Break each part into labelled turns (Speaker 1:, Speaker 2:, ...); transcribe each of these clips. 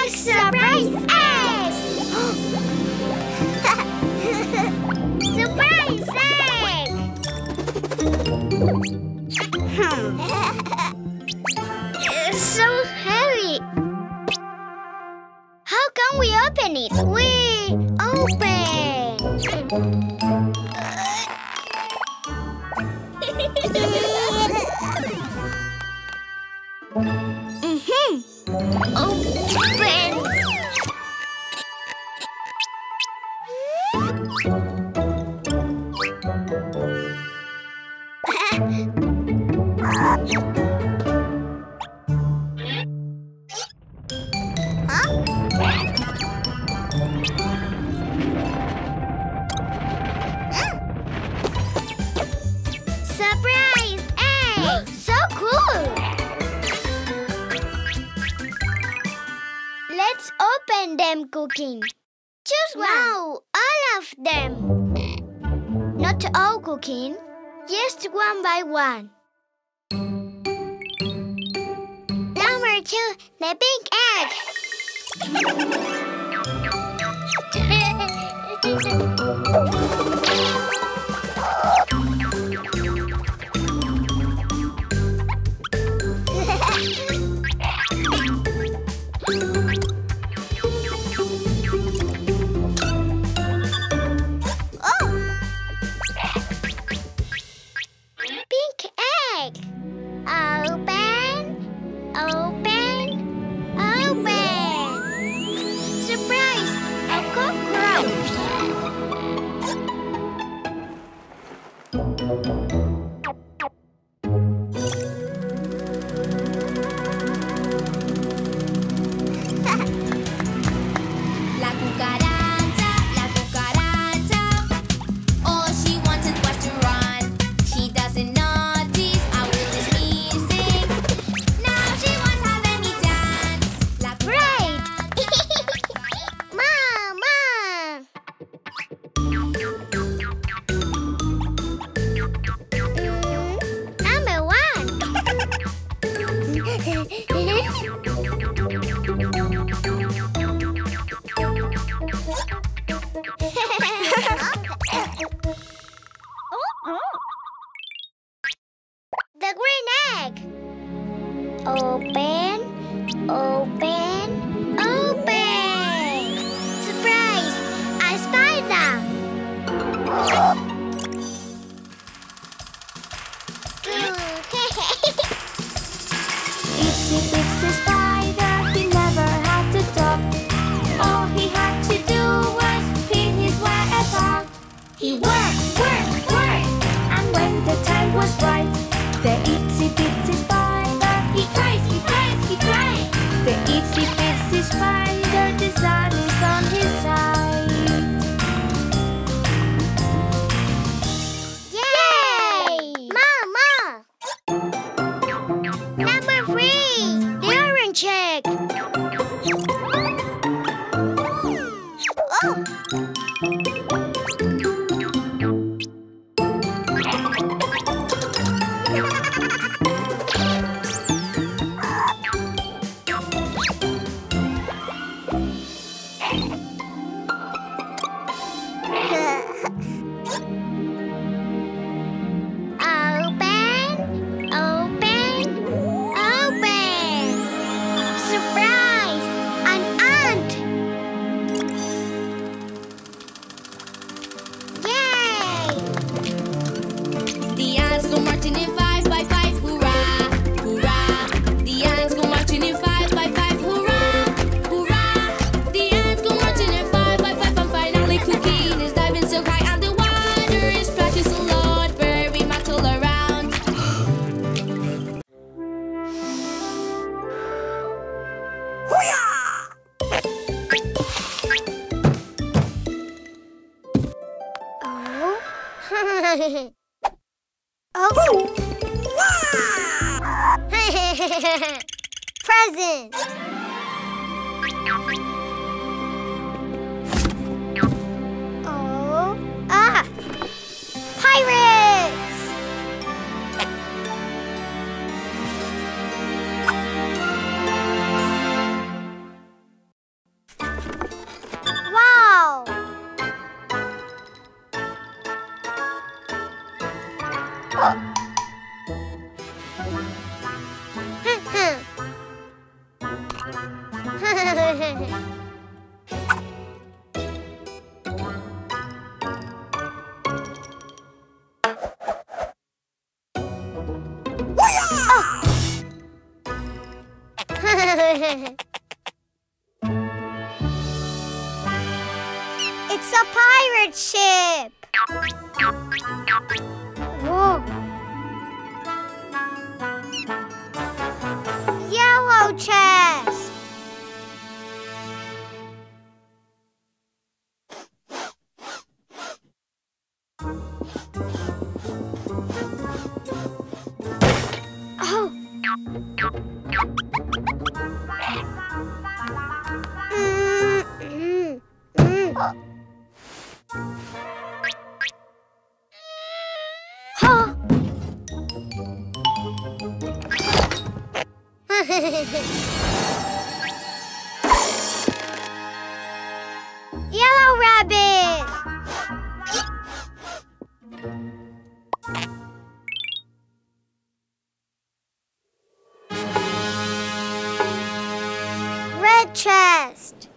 Speaker 1: Egg surprise! Egg! Surprise egg! It's so heavy. How can we open it? We open. Open. Surprise egg! So cool! Let's open them, Cuquín. Choose one. No, all of them. Not all, Cuquín. Just one by one. Number 2, the pink egg. The green egg. Open, open, open. Surprise! A spider.
Speaker 2: Itsy bitsy spider, he never had to talk. All he had to do was pin his web up. He worked, worked, worked, and when the time was right, the itsy bitsy spider, he cries, he cries, he cries. The itsy bitsy spider, the sun is on his side.
Speaker 1: Yay! Mama! Number 3, the orange egg. Oh! Present! It's a pirate ship! Whoa! Yellow chest! Oh! Huh? Yellow rabbit! Red chest!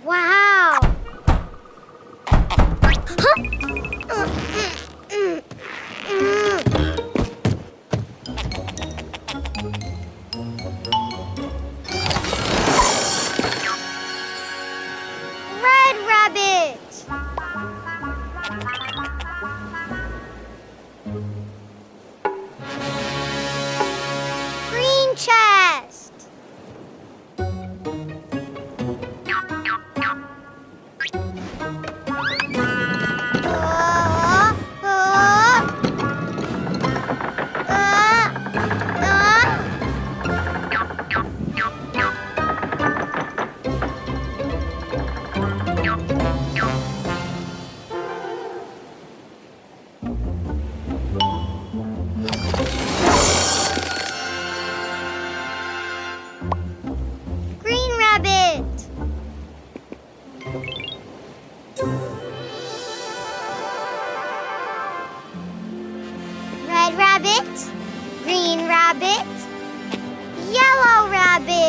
Speaker 1: Wow! Red rabbit! Green chest! Green rabbit! Red rabbit, green rabbit, yellow rabbit.